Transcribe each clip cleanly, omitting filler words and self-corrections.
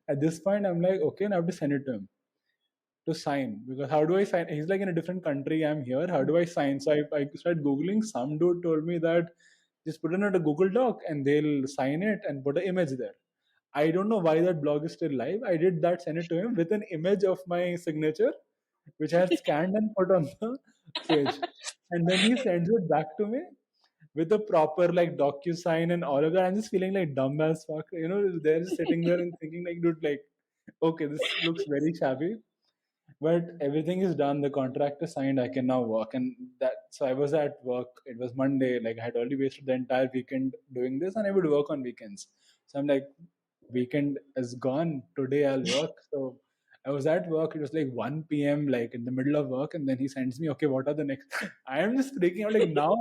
At this point, I'm like, okay, and I have to send it to him to sign, because how do I sign? He's like in a different country. I'm here. How do I sign? So I started Googling. Some dude told me that just put it in a Google Doc and they'll sign it and put an image there. I don't know why that blog is still live. I did that, send it to him with an image of my signature, which I had scanned and put on the page. And then he sends it back to me with a proper like DocuSign and all of that. I'm just feeling like dumb as fuck. They're just sitting there and thinking like, dude, like, okay, this looks very shabby, but everything is done. The contract is signed. I can now work. And that, so I was at work. It was Monday. Like I had already wasted the entire weekend doing this, and I would work on weekends. So I'm like, weekend is gone. Today I'll work. So I was at work. It was like 1 p.m., like in the middle of work. And then he sends me, okay, what are the next? I am just freaking out, like, now.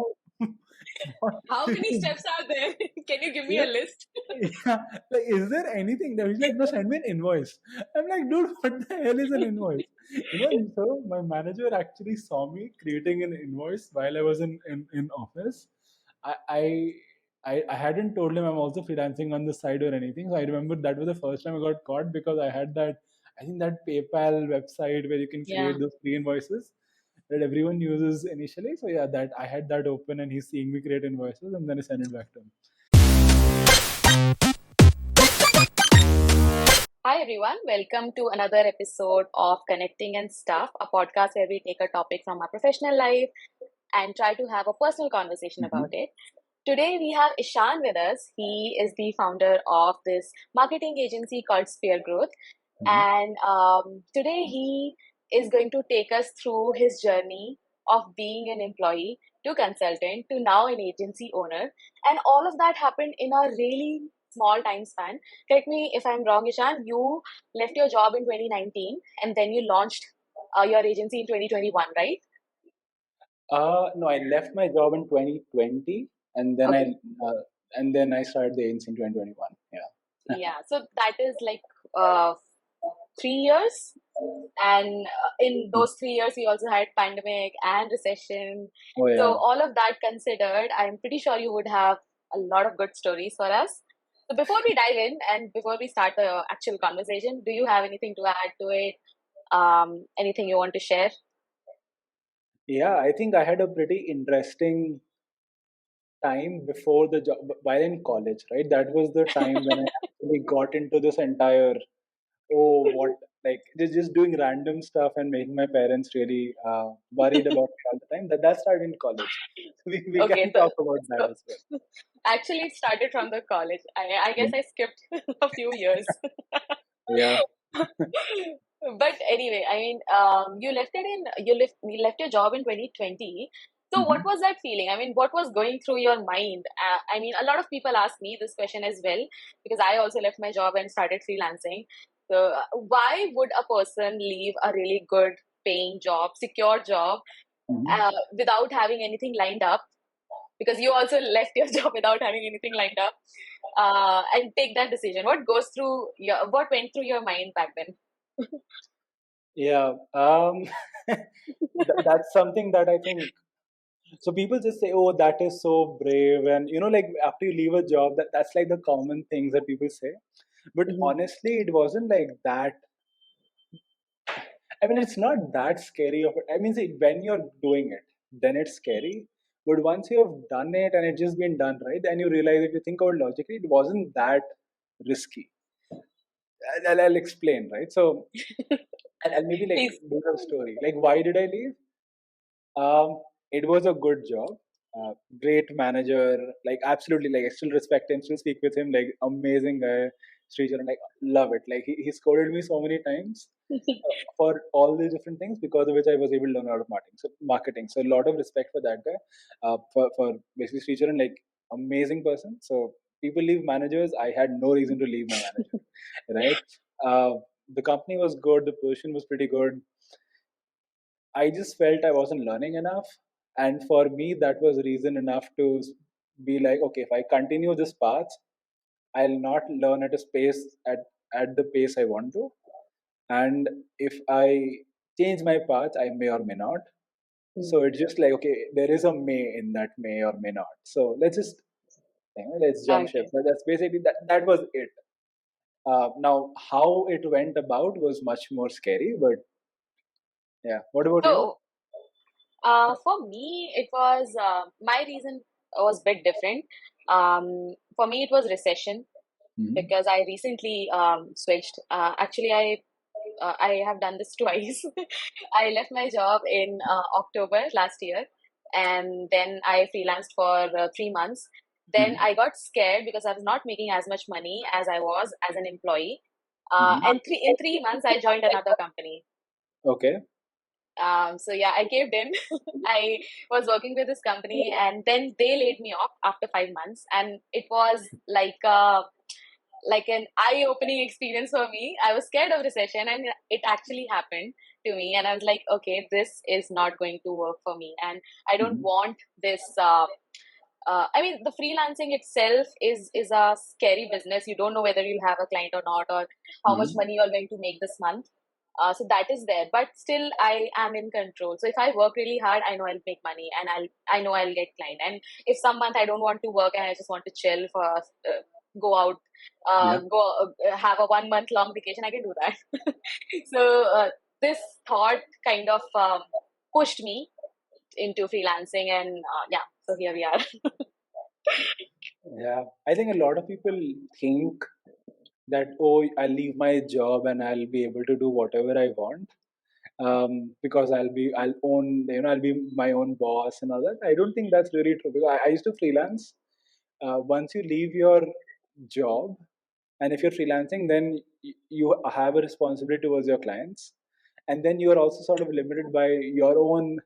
What? How many steps are there? Can you give me a Yeah, list? yeah. Like, is there anything that he's like, no, send me an invoice? I'm like, dude, what the hell is an invoice? So my manager actually saw me creating an invoice while I was in office. I, I I hadn't told him I'm also freelancing on the side or anything. So I remember that was the first time I got caught, because I had that, I think that PayPal website where you can Yeah. create those free invoices that everyone uses initially. So yeah, that I had that open and he's seeing me create invoices, and then I send it back to him. Hi, everyone. Welcome to another episode of Connecting and Stuff, a podcast where we take a topic from our professional life and try to have a personal conversation about Mhm. it. Today, we have Ishaan with us. He is the founder of this marketing agency called SpearGrowth. Mhm. And today, he is going to take us through his journey of being an employee to consultant to now an agency owner. And all of that happened in a really small time span. Correct me if I'm wrong, Ishan. You left your job in 2019 and then you launched your agency in 2021, right? No, I left my job in 2020, and then Okay. I started the agency in 2021. Yeah. Yeah. So that is like 3 years. And in those 3 years, we also had pandemic and recession. Oh So yeah. all of that considered, I'm pretty sure you would have a lot of good stories for us. So before we dive in and before we start the actual conversation, do you have anything to add to it? Anything you want to share? Yeah, I think I had a pretty interesting time before the job while in college, right? That was the time when I actually got into this entire, oh, what, like just doing random stuff and making my parents really worried about me all the time. That started in college. We Okay, can talk about that so as well. actually it started from the college. I guess Yeah. I skipped a few years. Yeah. But anyway, I mean, you left your job in 2020. So what Mhm. was that feeling? I mean, what was going through your mind? I mean, a lot of people ask me this question as well because I also left my job and started freelancing. So why would a person leave a really good paying job, secure job, Mhm. without having anything lined up? Because you also left your job without having anything lined up, and take that decision. What went through your mind back then? Yeah. That's something that I think. So people just say, "Oh, that is so brave," and like after you leave a job, that's like the common things that people say. But Mhm. honestly, it wasn't like that. I mean, it's not that scary. I mean, see, when you're doing it, then it's scary. But once you have done it and it's just been done, right? Then you realize, if you think about it logically, it wasn't that risky. I'll explain, right? So I'll maybe like Please. do a story. Like, why did I leave? It was a good job. Great manager, like absolutely, like I still respect him, still speak with him, like amazing guy, Sricharan, like love it. Like he scolded me so many times for all these different things, because of which I was able to learn a lot of marketing. So a lot of respect for that guy. For basically Sricharan, like amazing person. So people leave managers. I had no reason to leave my manager, right? The company was good. The position was pretty good. I just felt I wasn't learning enough. And for me, that was reason enough to be like, okay, if I continue this path, I'll not learn at a space at the pace I want to. And if I change my path, I may or may not. So it's just like, okay, there is a may in that may or may not. So let's just let's jump ship. Okay. So that's basically that was it. Now, how it went about was much more scary, but yeah. What about you? So, for me, it was my reason was a bit different. For me, it was recession Hmm. because I recently switched. Actually, I have done this twice. I left my job in October last year, and then I freelanced for 3 months. Then Hmm. I got scared because I was not making as much money as I was as an employee. Hmm. In 3 months, I joined another company. Okay. So yeah, I caved in. I was working with this company, and then they laid me off after 5 months, and it was like an eye-opening experience for me. I was scared of recession, and it actually happened to me. And I was like, okay, this is not going to work for me, and I don't Hmm. want this. I mean, the freelancing itself is a scary business. You don't know whether you'll have a client or not, or how much Hmm. money you're going to make this month. So that is there, but still, I am in control. So if I work really hard, I know I'll make money, and I know I'll get client. And if some month I don't want to work and I just want to chill for go out, Yeah. go have a 1 month long vacation, I can do that. So this thought kind of pushed me into freelancing, and yeah, so here we are. Yeah. I think a lot of people think that, oh, I'll leave my job and I'll be able to do whatever I want, because I'll own, I'll be my own boss and all that. I don't think that's really true, because I used to freelance. Once you leave your job, and if you're freelancing, then you have a responsibility towards your clients, and then you are also sort of limited by your own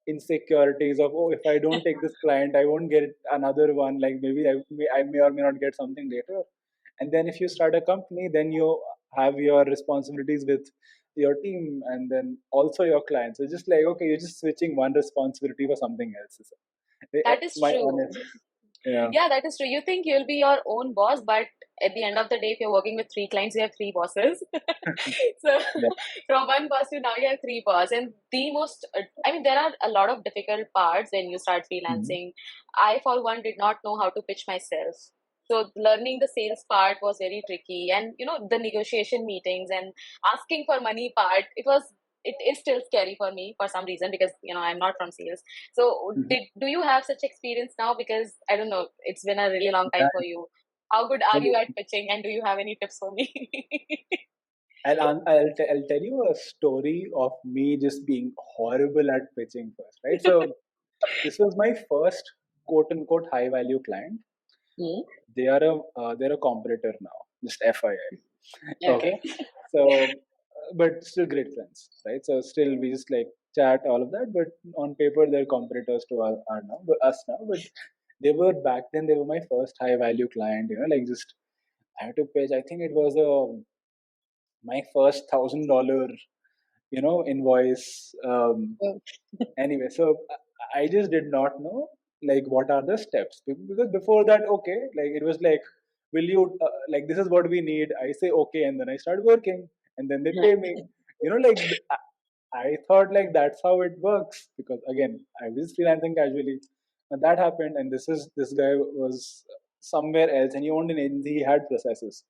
insecurities of, oh, if I don't take this client, I won't get another one, like maybe I may or may not get something later. And then if you start a company, then you have your responsibilities with your team and then also your clients. It's just like, okay, you're just switching one responsibility for something else. That is My true. honest, yeah. Yeah, that is true. You think you'll be your own boss, but at the end of the day, if you're working with three clients, you have three bosses. So Yeah. from one boss to now you have three boss. And the most, I mean, there are a lot of difficult parts when you start Mhm. freelancing. I, for one, did not know how to pitch myself. So learning the sales part was very tricky, and the negotiation meetings and asking for money part. It is still scary for me for some reason because I'm not from sales. So, Mhm. do you have such experience now? Because I don't know, it's been a really long time Yeah. for you. How good are you So at pitching, and do you have any tips for me? I'll tell you a story of me just being horrible at pitching first, right? So this was my first quote unquote high value client. Hmm. They're a competitor now, just FYI. Okay. Okay, so but still great friends, right? So still we just like chat all of that, but on paper they're competitors to us now. But they were back then. They were my first high value client. Like just I had to pitch. I think it was my first $1,000 invoice. Mm. Anyway, so I just did not know like what are the steps, because before that, okay, like it was like, will you like this is what we need, I say okay, and then I start working, and then they pay me, like I thought like that's how it works, because again I was freelancing casually, and that happened. And this guy was somewhere else, and he owned an agency, he had processes,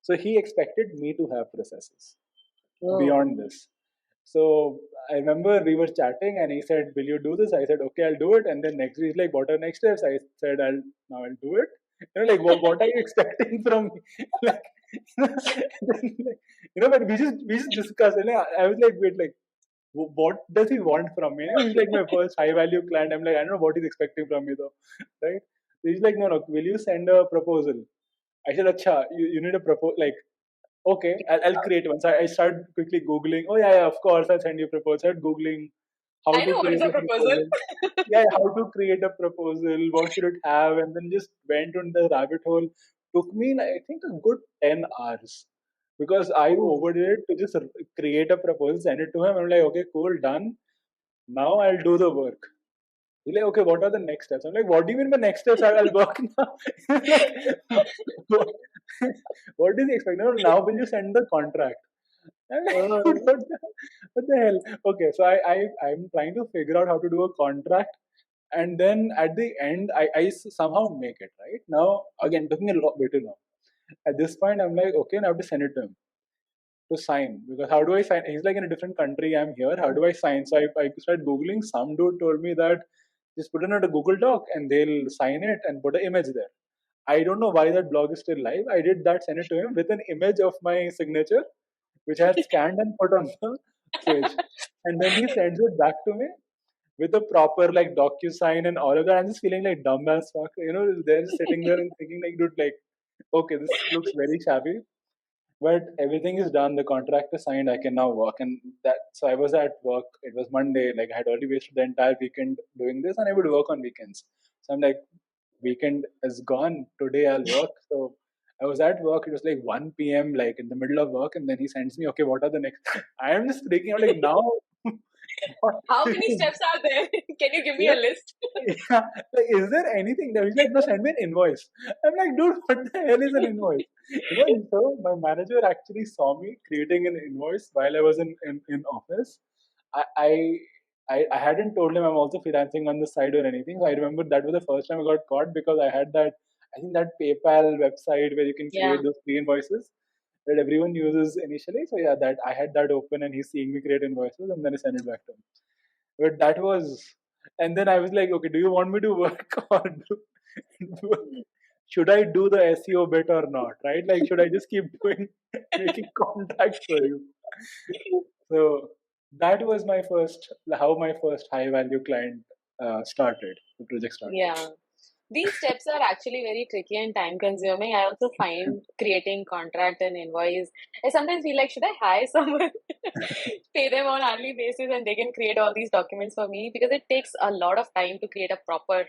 so he expected me to have processes Oh. beyond this. So I remember we were chatting and he said, "Will you do this?" I said, "Okay, I'll do it." And then next week, like, "What are next steps?" I said, I'll do it." Like, what are you expecting from me? Like, but we just discussed. And I was like, "Wait, like, what does he want from me?" He's like my first high value client. I'm like, I don't know what he's expecting from me though, right? So he's like, "No, no, will you send a proposal?" I said, "Acha, you need a proposal, like." Okay, I'll create one. So I started quickly Googling. Oh, yeah, yeah, of course, I'll send you a proposal. I started Googling how I to know what is create a a proposal. proposal. Yeah, how to create a proposal, what should it have, and then just went on the rabbit hole. Took me, I think, a good 10 hours, because I Oh. overdid it to just create a proposal, send it to him. I'm like, okay, cool, done. Now I'll do the work. He's like, okay, what are the next steps? I'm like, what do you mean by next steps? I'll work now. Like, what, what does he expect? No, now will you send the contract? I'm like, Oh. what the hell? Okay, so I'm trying to figure out how to do a contract, and then at the end, I somehow make it right. Now again, took me a lot way too long. At this point, I'm like, okay, and I have to send it to him to sign, because how do I sign? He's like in a different country. I'm here. How do I sign? So I started googling. Some dude told me that just put it in a Google Doc and they'll sign it and put an image there. I don't know why that blog is still live. I did that, send it to him with an image of my signature, which I had scanned and put on the page. And then he sends it back to me with a proper like DocuSign and all of that. I'm just feeling like dumb as fuck. They're just sitting there and thinking like, dude, like, okay, this looks very shabby, but everything is done. The contract is signed. I can now work. And that, so I was at work. It was Monday. Like I had already wasted the entire weekend doing this, and I would work on weekends. So I'm like, weekend is gone. Today I'll work. So I was at work. It was like 1 p.m. like in the middle of work, and then he sends me, okay, what are the next? I am just freaking out like now. What? How many steps are there? Can you give me a Yeah, list? yeah. Like, is there anything that he's like, no, send me an invoice? I'm like, dude, what the hell is an invoice? So my manager actually saw me creating an invoice while I was in office. I, I I hadn't told him I'm also freelancing on the side or anything. So I remember that was the first time I got caught, because I had that, I think that PayPal website where you can Yeah. create those free invoices that everyone uses initially. So yeah, that I had that open and he's seeing me create invoices, and then I sent it back to him. But that was, and then I was like, okay, do you want me to work or should I do the SEO bit or not? Right? Like, should I just keep doing making contacts for you? So that was my first, how my first high value client started, the project started. Yeah. These steps are actually very tricky and time consuming. I also find creating contract and invoice. I sometimes feel like, should I hire someone, pay them on hourly basis, and they can create all these documents for me, because it takes a lot of time to create a proper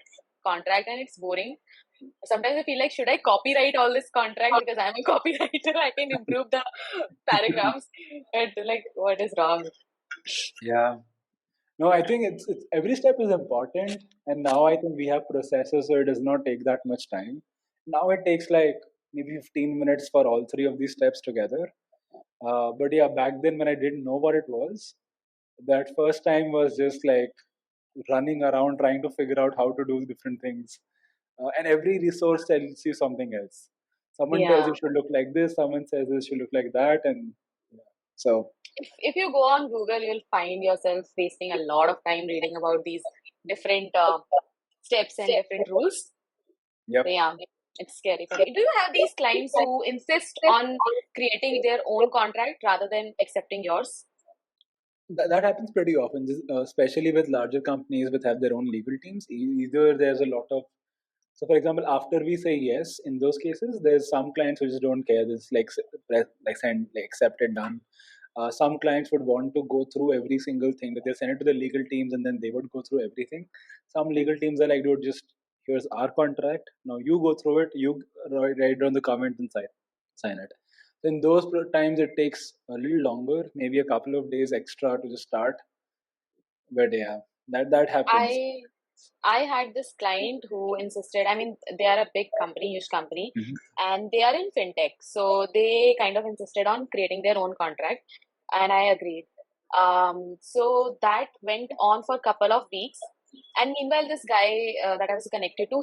contract and it's boring. Sometimes I feel like, should I copyright all this contract because I'm a copywriter? I can improve the paragraphs. But like, what is wrong? Yeah. No, I think it's every step is important, and now I think we have processes, so it does not take that much time. Now it takes like maybe 15 minutes for all three of these steps together. But yeah, back then when I didn't know what it was, that first time was just like running around trying to figure out how to do different things. And every resource tells you something else. Someone tells you Yeah. it should look like this, someone says it should look like that, and yeah. So If you go on Google, you'll find yourself wasting a lot of time reading about these different steps and different rules. yep. So yeah, it's scary for me. Do you have these clients who insist on creating their own contract rather than accepting yours? That happens pretty often, especially with larger companies which have their own legal teams. Either there's a lot of, so for example, after we say yes, in those cases, there's some clients who just don't care. It's like send, like accepted, done. Some clients would want to go through every single thing, that they send it to the legal teams and then they would go through everything. Some legal teams are like, dude, just here's our contract. Now you go through it. You write down the comments and sign it. In those times, it takes a little longer, maybe a couple of days extra to just start. But yeah, that happens. I I had this client who insisted, I mean, they are a big company, huge company, Mhm. and they are in fintech. So they kind of insisted on creating their own contract, and I agreed. So that went on for a couple of weeks. And meanwhile, this guy that I was connected to,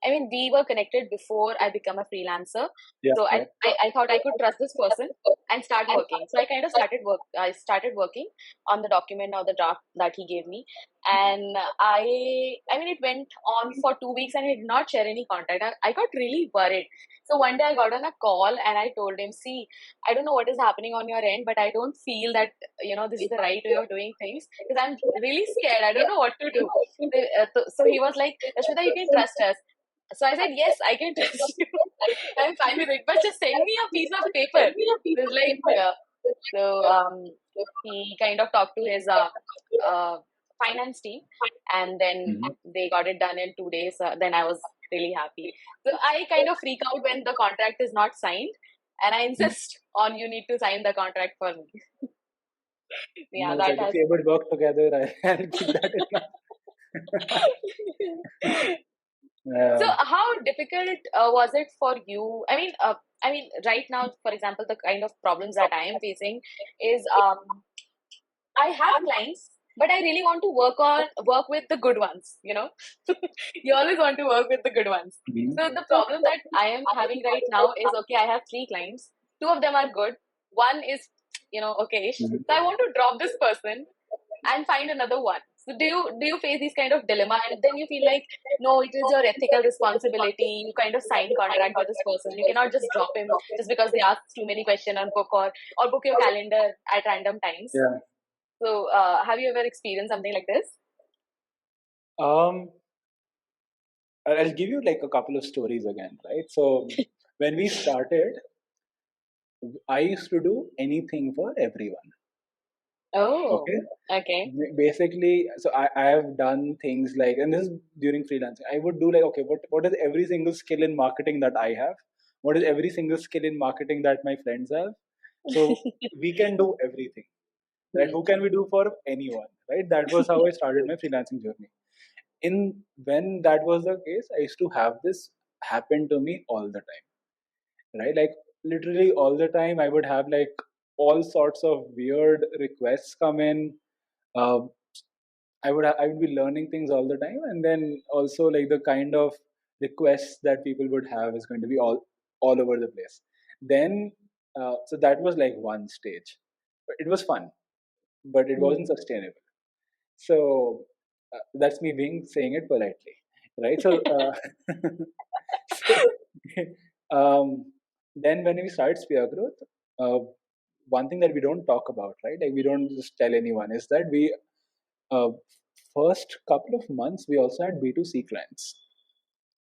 I mean, we were connected before I become a freelancer. Yeah, So yeah. I thought I could trust this person and start working. So I kind of I started working on the document or the draft that he gave me, and I mean, it went on for 2 weeks and he did not share any contact. I got really worried. So one day I got on a call and I told him, see, I don't know what is happening on your end, but I don't feel that this is the right way of doing things, because I'm really scared. I don't know what to do. So he was like, Rashmita, you can trust us. So I said, yes, I can trust you. I'm fine with it, but just send me a piece of paper. It was like so he kind of talked to his uh, finance team, and then Mhm. they got it done in 2 days. Then I was really happy. So I kind of freak out when the contract is not signed, and I Mhm. insist on, you need to sign the contract for me. And I Yeah, was that like, if has. we ever work together, I'll keep that in mind. So uh, how difficult was it for you? I mean, right now, for example, the kind of problems that I am facing is I have clients, but I really want to work with the good ones, you know. You always want to work with the good ones. Mhm. So the problem that I am having right now is, okay, I have three clients. Two of them are good. One is, okay-ish. So I want to drop this person and find another one. So do you face these kind of dilemma, and then you feel like, no, it is your ethical responsibility. You kind of sign contract with this person. You cannot just drop him just because they ask too many questions on book, or book your calendar at random times. Yeah. So have you ever experienced something like this? Um, I'll give you like a couple of stories again, right? So when we started, I used to do anything for everyone. Oh, Okay. okay. Basically, so I have done things like, and this is during freelancing, I would do like, okay, what is every single skill in marketing that I have? What is every single skill in marketing that my friends have? So we can do everything, right? Who can we do for anyone, right? That was how I started my freelancing journey. In when that was the case, I used to have this happen to me all the time, right? Like literally all the time, I would have like all sorts of weird requests come in. Uh, I would be learning things all the time, and then also like the kind of requests that people would have is going to be all over the place. Then so that was like one stage. It was fun, but it wasn't Mm. sustainable. So that's me being saying it politely, right? So so um, then when we started Spear Growth, one thing that we don't talk about, right? Like we don't just tell anyone, is that we uh, first couple of months we also had B2C clients,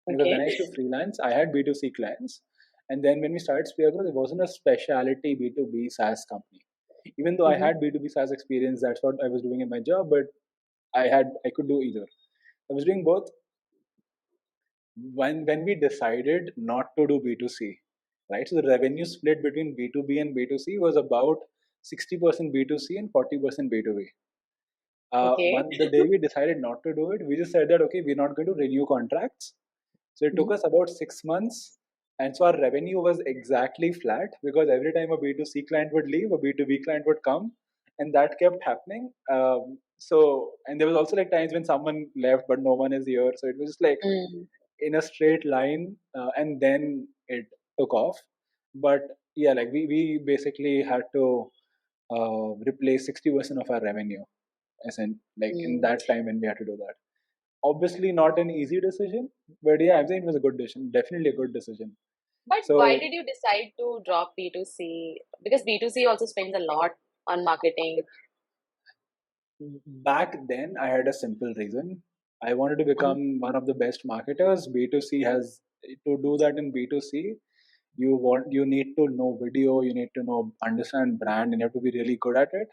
because when Okay. I used to freelance, I had B2C clients, and then when we started Spear Growth, it wasn't a specialty B2B SaaS company. Even though I Mm-hmm. had B2B SaaS experience, that's what I was doing in my job, but I could do either. I was doing both. When we decided not to do B2C, right? So the revenue split between B2B and B2C was about 60% B2C and 40% B2B. Okay. One the day we decided not to do it, we just said that okay, we're not going to renew contracts. So it took Mm-hmm. us about 6 months, and so our revenue was exactly flat because every time a B2C client would leave, a B2B client would come, and that kept happening. So and there was also like times when someone left but no one is here, so it was just like Mm. in a straight line, and then it took off. But yeah, like we basically had to replace 60% of our revenue, as in like in Mm. that time when we had to do that. Obviously not an easy decision, but yeah, I'm saying it was a good decision, definitely a good decision. But why So did you decide to drop B2C? Because B2C also spends a lot on marketing. back then I had a simple reason. I wanted to Uh-huh. become one of the best marketers. B2C has to do that. In B2C, you need to know video, you need to know understand brand, and you have to be really good at it.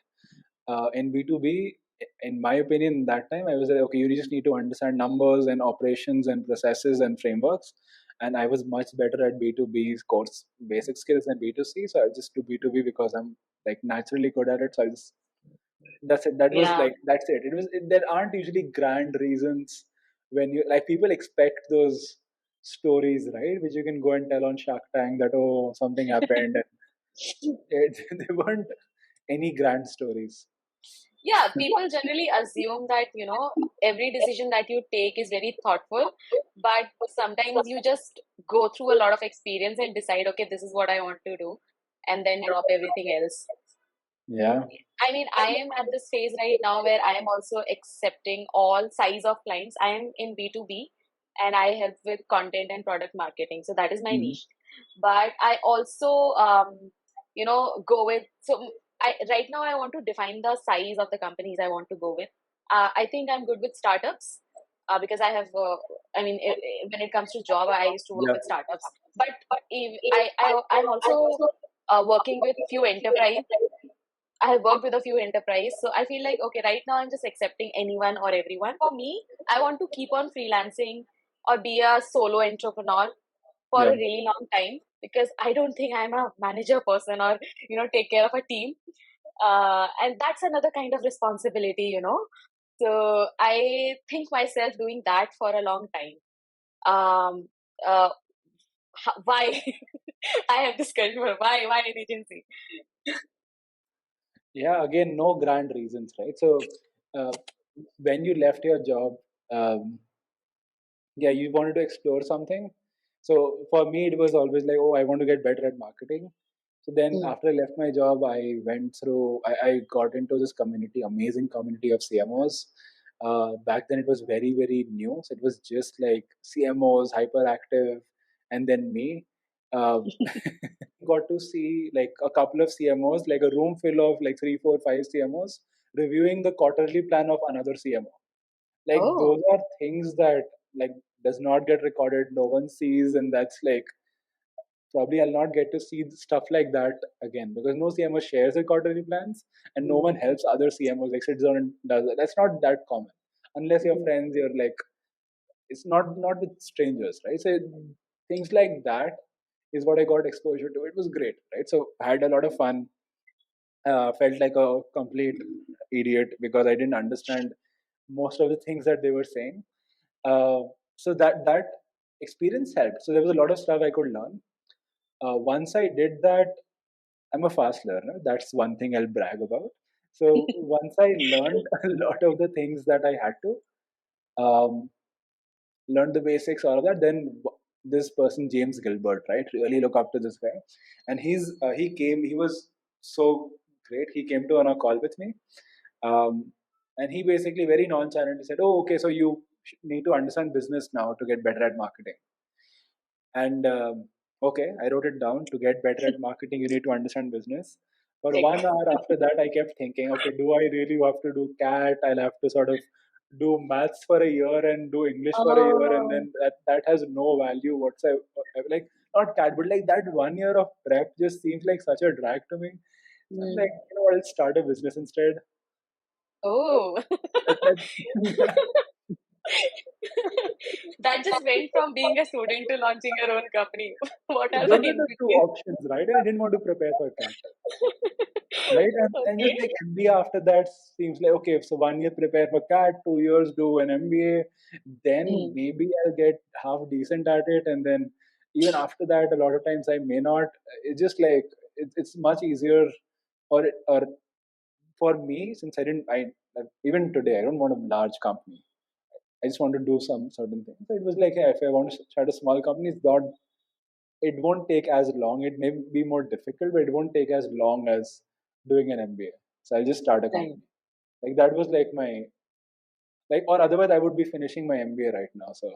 In B2B, in my opinion, that time I was like, okay, you just need to understand numbers and operations and processes and frameworks. And I was much better at B2B's course basic skills than B2C. So I just do B2B because I'm like naturally good at it. So I just that's it. That was Yeah. like that's it. There aren't usually grand reasons when you like people expect those stories, right? Which you can go and tell on Shark Tank that oh something happened. And they weren't any grand stories. Yeah, people generally assume that, every decision that you take is very thoughtful, but sometimes you just go through a lot of experience and decide, okay, this is what I want to do, and then drop everything else. Yeah. I mean, I am at this phase right now where I am also accepting all size of clients. I am in B2B and I help with content and product marketing. So that is my Mhm. niche. But I also, go with, so right now I want to define the size of the companies I want to go with. I think I'm good with startups because I have, when it comes to job, I used to work Yeah. with startups. But if I'm also working with few enterprise. I have worked with a few enterprise, so I feel like okay, right now I'm just accepting anyone or everyone. For me, I want to keep on freelancing or be a solo entrepreneur for Yeah. a really long time because I don't think I'm a manager person or take care of a team. And that's another kind of responsibility. So I think myself doing that for a long time. Um, uh, why I have this question for why an agency? Yeah. Again, no grand reasons, right? So uh, when you left your job, um, yeah, you wanted to explore something. So for me, it was always like, oh, I want to get better at marketing. So then Mm. after I left my job, I went through, I got into this community, amazing community of CMOs. Back then it was very, very new. So it was just like CMOs, hyperactive, and then me. Uh, got to see like a couple of CMOs, like a room full of like three, four, five CMOs reviewing the quarterly plan of another CMO. Like Oh. those are things that like does not get recorded, no one sees, and that's like probably I'll not get to see stuff like that again because no CMO shares their quarterly plans and no one Mm. helps other CMOs like sits down and does it. That's not that common unless you're Mm. friends. You're like it's not with strangers, right? So things like that is what I got exposure to. It was great, right? So I had a lot of fun. Felt like a complete idiot because I didn't understand most of the things that they were saying. Uh, so that experience helped. So there was a lot of stuff I could learn. Once I did that, I'm a fast learner. That's one thing I'll brag about. So once I learned a lot of the things that I had to, um, learn the basics, all of that, then this person, James Gilbert, right? Really look up to this guy. And he was so great. He came to on a call with me. And he basically very nonchalantly said, oh, okay, so you need to understand business now to get better at marketing. And okay, I wrote it down. To get better at marketing, you need to understand business. For Check. 1 hour after that, I kept thinking, okay, do I really have to do CAT? I'll have to sort of do maths for a year and do English for a year, and Oh. then that has no value whatsoever. Like not CAT, but like that 1 year of prep just seems like such a drag to me. So I'm like, Mm. you know what? I'll start a business instead. Oh. That, That just went from being a student to launching your own company. What are the those are in the two between? options, right? And I didn't want to prepare for CAT. Right, and just Okay. like MBA after that seems like okay, so 1 year prepare for CAT, 2 years do an MBA, then Mm. maybe I'll get half decent at it, and then even after that, a lot of times I may not. It's just like it's much easier, or for me since I didn't, I like, even today I don't want a large company. I just want to do some certain things. So it was like, hey, if I want to start a small company, it's not it won't take as long. It may be more difficult, but it won't take as long as doing an MBA. So I'll just start a Right. company. Like that was like my like, or otherwise I would be finishing my MBA right now. So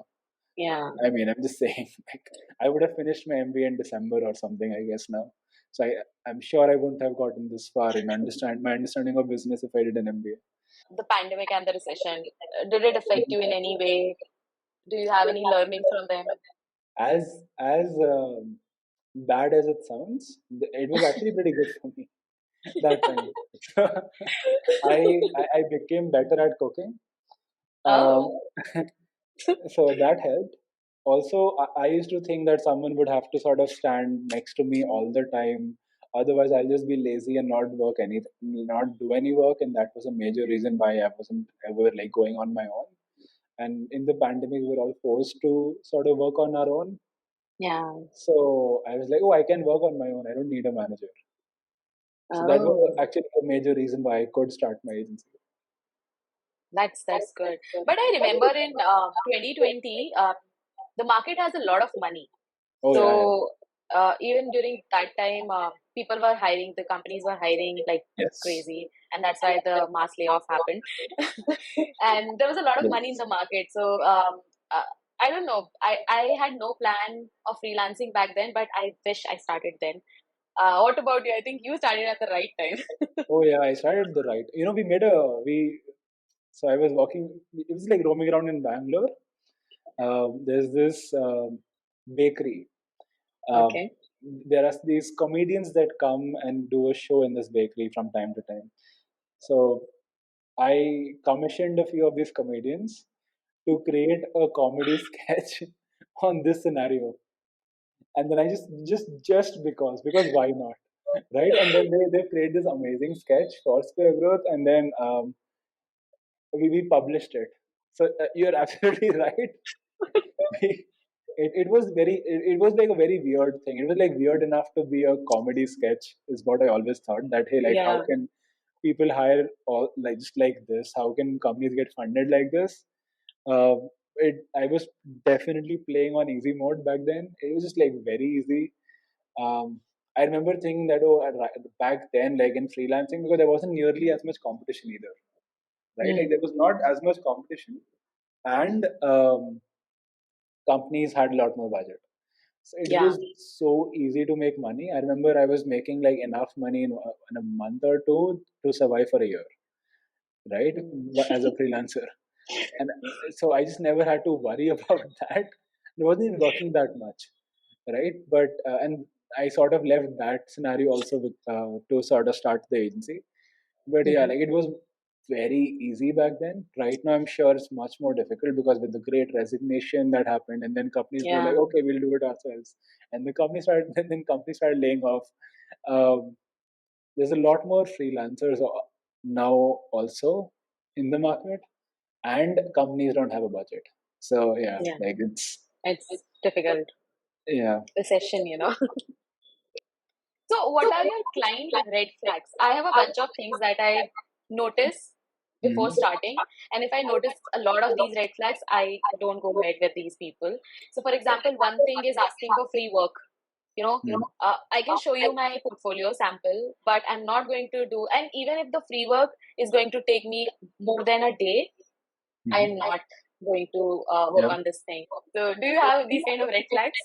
Yeah. I mean, I'm just saying, like I would have finished my MBA in December or something, I guess now. So I'm sure I wouldn't have gotten this far in my understanding of business if I did an MBA. The pandemic and the recession, did it affect you in any way? Do you have any learning from them? As bad as it sounds, it was actually pretty good for me that time. I became better at cooking. Um, Oh. so that helped. Also, I used to think that someone would have to sort of stand next to me all the time. Otherwise, I'll just be lazy and not do any work. And that was a major reason why I wasn't ever like going on my own. And in the pandemic, we were all forced to sort of work on our own. Yeah. So I was like, oh, I can work on my own. I don't need a manager. So that was Oh. actually a major reason why I could start my agency. That's good. But I remember in 2020, the market has a lot of money. Oh yeah, yeah. So even during that time, people were hiring, the companies were hiring like Yes. crazy, and that's why the mass layoff happened. And there was a lot of money in Yes. the market. So I don't know. I had no plan of freelancing back then, but I wish I started then. What about you? I think you started at the right time. Oh yeah, I started the right. You know, we. So I was walking. It was like roaming around in Bangalore. There's this bakery. Uh, Okay. there are these comedians that come and do a show in this bakery from time to time. So I commissioned a few of these comedians to create a comedy sketch on this scenario, and then I just because why not, right? And then they create this amazing sketch for SpearGrowth, and then we published it. So you're absolutely right. It was it was like a very weird thing. It was like weird enough to be a comedy sketch is what I always thought, that hey, like how Yeah. can people hire all like just like this? How can companies get funded like this? Uh, I was definitely playing on easy mode back then. It was just like very easy. I remember thinking that back then, like in freelancing, because there wasn't nearly as much competition either, right? Like Mm. there was not as much competition, and companies had a lot more budget. So it Yeah. was so easy to make money. I remember I was making like enough money in a month or two to survive for a year, right? Mm. As a freelancer. And so I just never had to worry about that. It wasn't even working that much, right? But and I sort of left that scenario also with to sort of start the agency. But yeah, Mhm. like it was very easy back then. Right now, I'm sure it's much more difficult because with the great resignation that happened, and then companies were like, Yeah. okay, we'll do it ourselves, and the companies started, then companies started laying off. Um, there's a lot more freelancers now also in the market, and companies don't have a budget. So yeah, Yeah. like it's It's difficult. yeah. Recession. So, what are your client red flags? I have a bunch of things that I notice before Mhm. starting, and if I notice a lot of these red flags, I don't go ahead with these people. So, for example, one thing is asking for free work. You know, Mhm. I can show you my portfolio sample, but I'm not going to do. And even if the free work is going to take me more than a day, I am Mhm. not going to work Yeah. on this thing. So, do you have these kind of red flags?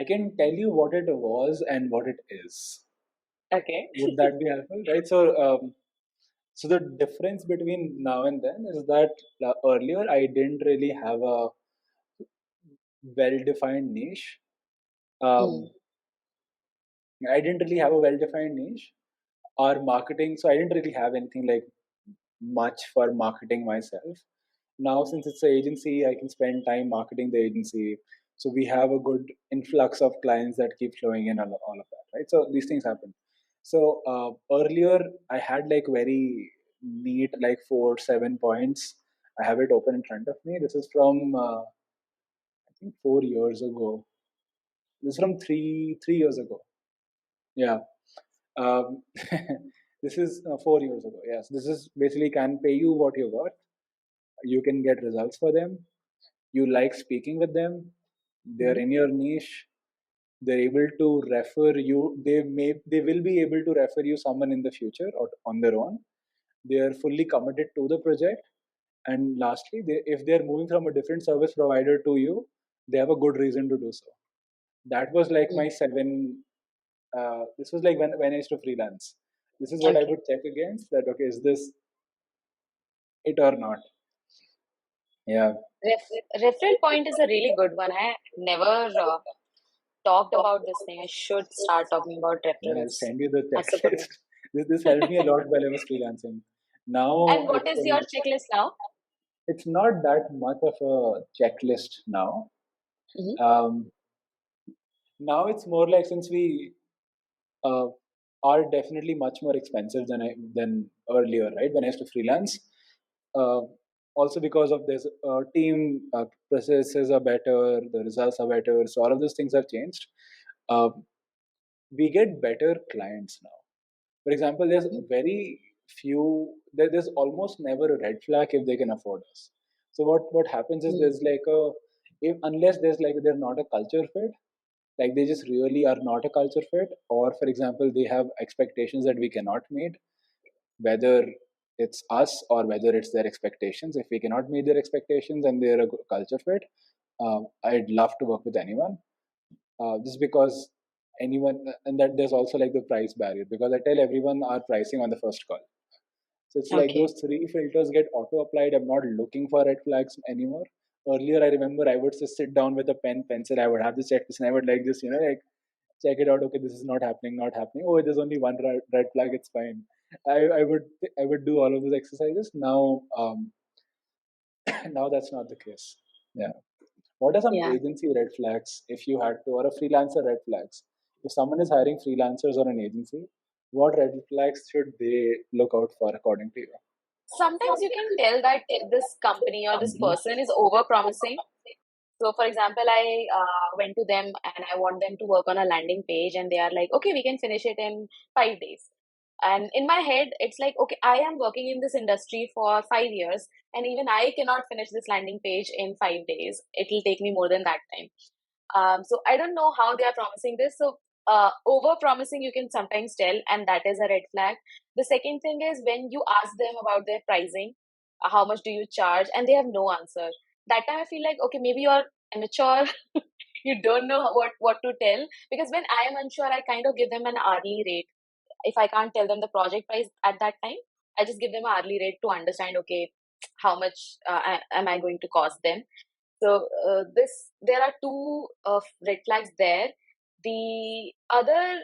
I can tell you what it was and what it is. Okay. Would that be helpful? Right. So the difference between now and then is that earlier I didn't really have a well-defined niche. Mm. Um, I didn't really have a well-defined niche or marketing. So I didn't really have anything like much for marketing myself. Now, since it's an agency, I can spend time marketing the agency. So we have a good influx of clients that keep flowing in, all of that, right? So these things happen. So earlier, I had like very neat, like 4, 7 points. I have it open in front of me. This is from I think 4 years ago. This is from three years ago. Yeah. Um, this is 4 years ago. Yes, this is basically can pay you what you're worth. You can get results for them. You like speaking with them. They're Mhm. in your niche. They're able to refer you. They will be able to refer you someone in the future or on their own. They are fully committed to the project. And lastly, if they're moving from a different service provider to you, they have a good reason to do so. That was like my Mm. seven. This was like when I used to freelance. This is what I Okay. would check against. That okay, is this it or not? Yeah, Referral point is a really good one. I never talked about this thing. I should start talking about yeah. I'll referrals. send you the That's a good checklist. one. This helped me a lot while I was freelancing. Now And what is your checklist now? it's not that much of a checklist now. Hmm. Um, now it's more like since we uh, are definitely much more expensive than earlier, right? When I used to freelance, uh, also because of this team processes are better, the results are better, so all of those things have changed. Uh, we get better clients now. For example, there's very few. There's almost never a red flag if they can afford us. So what happens is Mm. there's like a if unless there's like they're not a culture fit, like they just really are not a culture fit, or for example they have expectations that we cannot meet, whether it's us or whether it's their expectations. If we cannot meet their expectations and they're a good culture fit, I'd love to work with anyone. Just because anyone, and that there's also like the price barrier because I tell everyone our pricing on the first call. So it's like Okay. those three filters get auto applied. I'm not looking for red flags anymore. Earlier, I remember I would just sit down with a pen, pencil. I would have the checklist and I would like just, like check it out. Okay, this is not happening, not happening. Oh, there's only one red flag. It's fine. I would do all of those exercises. Now, now that's not the case. Yeah. What are some Yeah. agency red flags if you had to, or a freelancer red flags? If someone is hiring freelancers or an agency, what red flags should they look out for according to you? Sometimes you can tell that this company or this Mhm. person is over promising. So, for example, I went to them and I want them to work on a landing page, and they are like, okay, we can finish it in 5 days. And in my head, it's like, okay, I am working in this industry for 5 years, and even I cannot finish this landing page in 5 days. It will take me more than that time. So I don't know how they are promising this. So over promising, you can sometimes tell, and that is a red flag. The second thing is when you ask them about their pricing, how much do you charge, and they have no answer. That time I feel like, okay, maybe you're immature. You don't know what to tell, because when I am unsure, I kind of give them an hourly rate. If I can't tell them the project price at that time, I just give them an hourly rate to understand, okay, how much am I going to cost them. So this there are two red flags there. The other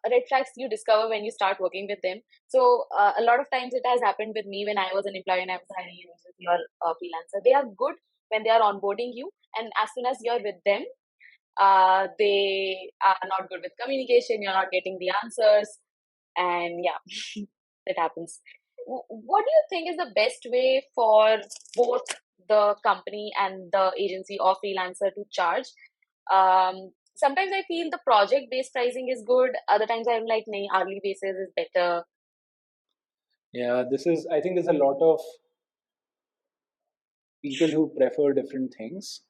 red flags you discover when you start working with them. So a lot of times it has happened with me when I was an employee and I was hiring an agency or a freelancer. They are good when they are onboarding you, and as soon as you're with them, they are not good with communication. You're not getting the answers, and yeah, that happens. What do you think is the best way for both the company and the agency or freelancer to charge? Sometimes I feel the project based pricing is good. Other times I'm like, nahi, hourly basis is better. Yeah, this is, I think there's a lot of people who prefer different things.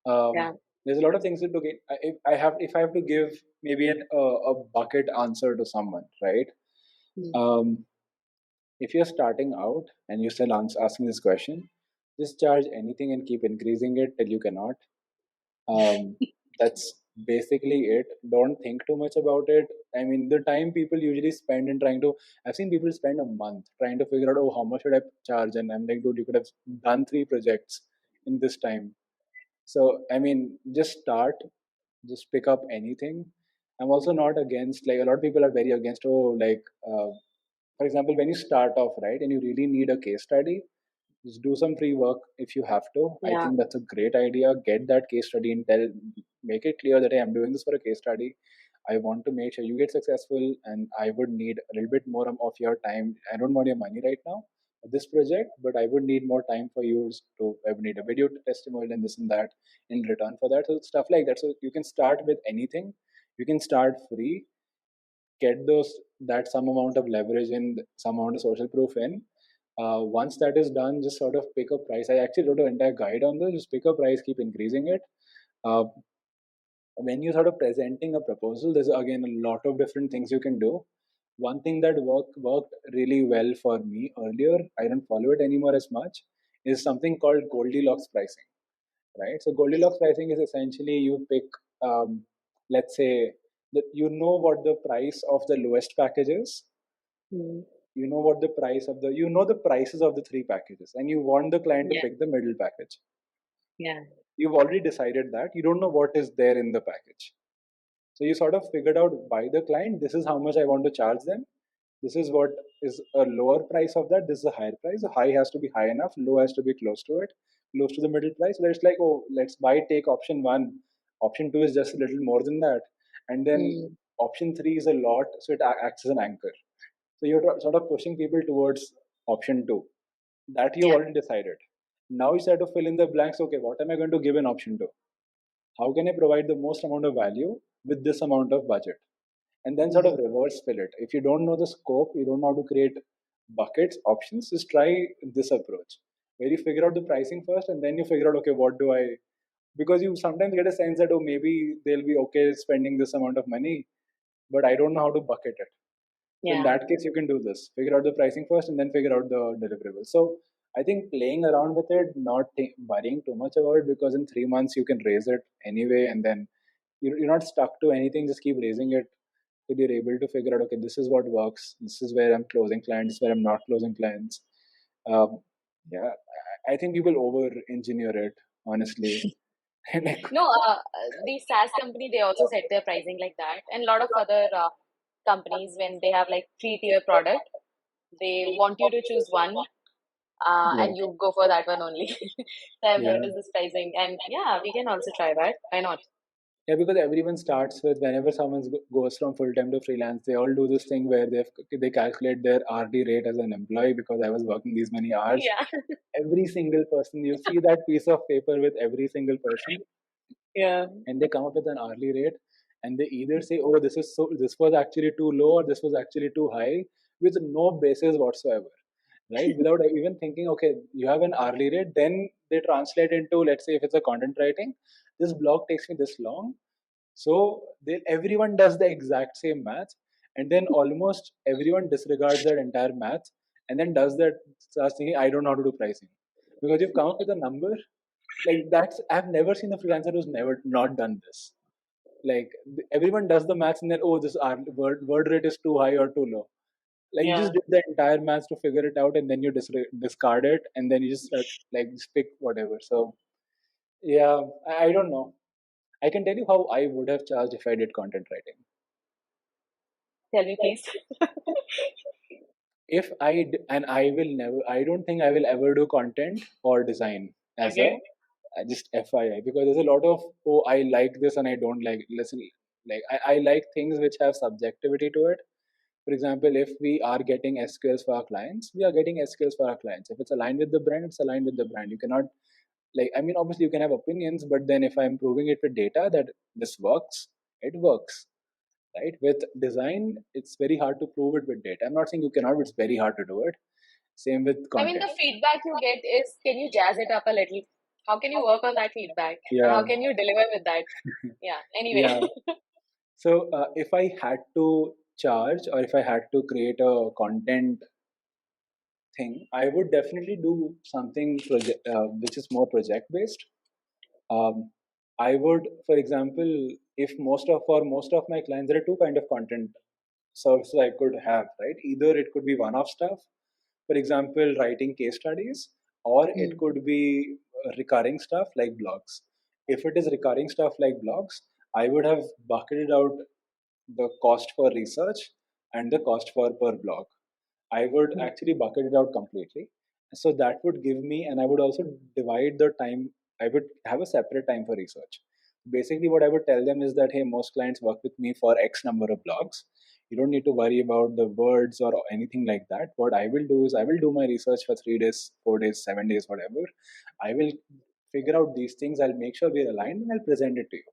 Yeah. There's a lot of things that look. If I have to give maybe a bucket answer to someone, right? Mm. Um, if you're starting out and you're still asking this question, just charge anything and keep increasing it till you cannot. That's basically it. Don't think too much about it. I mean, the time people usually spend in trying to, I've seen people spend a month trying to figure out, oh, how much should I charge? And I'm like, dude, you could have done 3 projects in this time. So, I mean, just start, just pick up anything. I'm also not against, like, a lot of people are very against, oh, like, for example, when you start off, right, and you really need a case study, just do some free work if you have to. I Yeah. think that's a great idea. Get that case study and make it clear that, hey, I'm doing this for a case study. I want to make sure you get successful, and I would need a little bit more of your time. I don't want your money right now for this project, but I would need more time for you to. I would need a video testimonial and this and that in return for that. So stuff like that. So you can start with anything. You can start free, get those that some amount of leverage in, some amount of social proof in. Once that is done, just sort of pick a price. I actually wrote an entire guide on this. Just pick a price, keep increasing it. Uh, when you're sort of presenting a proposal, there's again a lot of different things you can do. One thing that worked really well for me earlier, I don't follow it anymore as much, is something called Goldilocks pricing, right? So Goldilocks pricing is essentially you pick, let's say, that you know what the price of the lowest package is, Mm. you know what the price of the, you know the prices of the 3 packages, and you want the client to Yeah. pick the middle package. Yeah. You've already decided that, you don't know what is there in the package. So you sort of figured out by the client, this is how much I want to charge them, this is what is a lower price of that, this is a higher price. The high has to be high enough, low has to be close to it, close to the middle price. So it's like, oh, let's buy, take option one, option two is just a little more than that, and then Mm. option three is a lot, so it acts as an anchor. So you're sort of pushing people towards option two that you've Yeah. already decided. Now you start to fill in the blanks. Okay, what am I going to give in option two? How can I provide the most amount of value with this amount of budget? And then sort of Mm. reverse fill it. If you don't know the scope, you don't know how to create buckets, options, just try this approach where you figure out the pricing first and then you figure out, okay, what do I, because you sometimes get a sense that, oh, maybe they'll be okay spending this amount of money, but I don't know how to bucket it. So in Yeah. that case, you can do this. Figure out the pricing first, and then figure out the deliverables. So I think playing around with it, not worrying too much about it, because in 3 months you can raise it anyway, and then you're not stuck to anything. Just keep raising it till you're able to figure out, okay, this is what works. This is where I'm closing clients. This is where I'm not closing clients. Um, yeah, I think people over engineer it, honestly. Like, No, the SaaS company, they also set their pricing like that, and a lot of other companies, when they have like free tier product, they want you to choose one, yeah, and you go for that one only. So I've yeah. noticed this pricing, and yeah, we can also try that. Why not? Yeah, because everyone starts with, whenever someone goes from full time to freelance, they all do this thing where they calculate their RD rate as an employee because I was working these many hours. Yeah. Every single person, you see that piece of paper with every single person, Yeah. and they come up with an hourly rate. and they either say, oh, this was actually too low, or this was actually too high, with no basis whatsoever, right? Without even thinking, okay, you have an hourly rate, then they translate into, let's say if it's a content writing, this blog takes me this long. So everyone does the exact same math, and then almost everyone disregards that entire math, and then does that, starts thinking, I don't know how to do pricing. Because you've come up with a number, like that's, I've never seen a freelancer who's never not done this. Like everyone does the maths and then, oh, this word rate is too high or too low. Like you just Yeah. did the entire maths to figure it out, and then you discard it, and then you just just pick whatever. So yeah, I don't know. I can tell you how I would have charged if I did content writing. Tell me, please. If and I will never, I don't think I will ever do content or design as a, Okay. just FYI, because there's a lot of, oh, I like this and I don't like, listen, like I like things which have subjectivity to it. For example, if we are getting SQLs for our clients, we are getting SQLs for our clients. If it's aligned with the brand, it's aligned with the brand. You cannot, like, I mean, obviously you can have opinions, but then if I'm proving it with data that this works, it works, right? With design, it's very hard to prove it with data. I'm not saying you cannot, but it's very hard to do it. Same with I mean, the content. feedback you get is, can you jazz it up a little? How can you work on that feedback? And Yeah, how can you deliver with that? Yeah. Anyway. yeah. So if I had to charge, or if I had to create a content thing, I would definitely do something which is more project based. Um, I would, for example, if most of my clients, there are two kind of content services I could have, right? Either it could be one-off stuff, for example, writing case studies, or it Mm. could be recurring stuff like blogs. If it is recurring stuff like blogs, I would have bucketed out the cost for research and the cost for per blog. I would Mm. actually bucket it out completely. So that would give me, and I would also divide the time. I would have a separate time for research. Basically, what I would tell them is that, hey, most clients work with me for X number of blogs. You don't need to worry about the words or anything like that. What I will do is I will do my research for 3 days, 4 days, 7 days, whatever. I will figure out these things. I'll make sure we're aligned and I'll present it to you.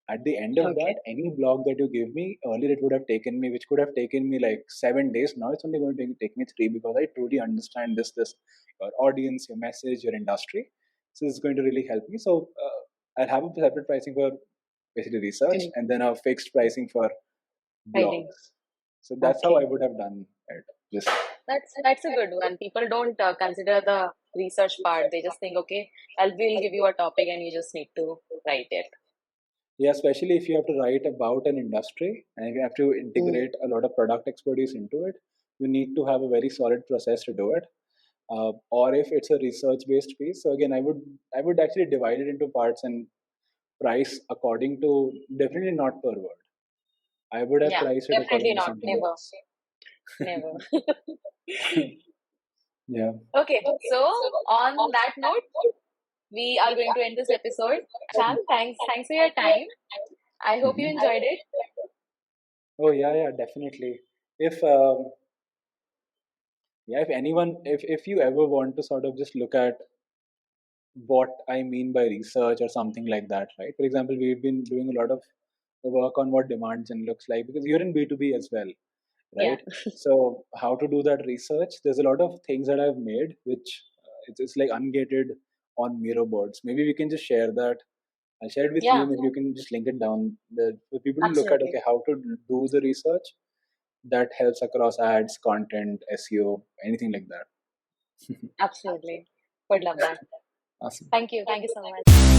At the end of that, Okay. any blog that you give me, earlier it would have taken me, which could have taken me like 7 days, now it's only going to take me three, because I truly understand this, your audience, your message, your industry. So it's going to really help me. So I'll have a separate pricing for basically research, Mm. and then a fixed pricing for Writing. blogs. So that's how I Okay. would have done it. Just That's a good one. People don't consider the research part. They just think, okay, we'll give you a topic and you just need to write it. yeah, especially if you have to write about an industry and if you have to Mm. integrate a lot of product expertise into it, you need to have a very solid process to do it. Or if it's a research based piece, so again, I would actually divide it into parts and price according to, definitely not per word. I would have Yeah, priced it definitely according to not. something Never. else. Never. Yeah. Okay, so on that note, we are going to end this episode. Ishaan, thanks for your time. I hope you Mhm. enjoyed it. Oh yeah, yeah, definitely. If yeah, if anyone, if you ever want to sort of just look at what I mean by research or something like that, right? For example, we've been doing a lot of work on what demand gen looks like, because you're in B2B as well, Yeah, right? So how to do that research? There's a lot of things that I've made, which it's like ungated on Miro boards. Maybe we can just share that. I'll share it with you. yeah, Maybe you can just link it down for people to look at. absolutely, Okay, how to do the research that helps across ads, content, SEO, anything like that. absolutely. Would love that. Awesome. Thank you so much.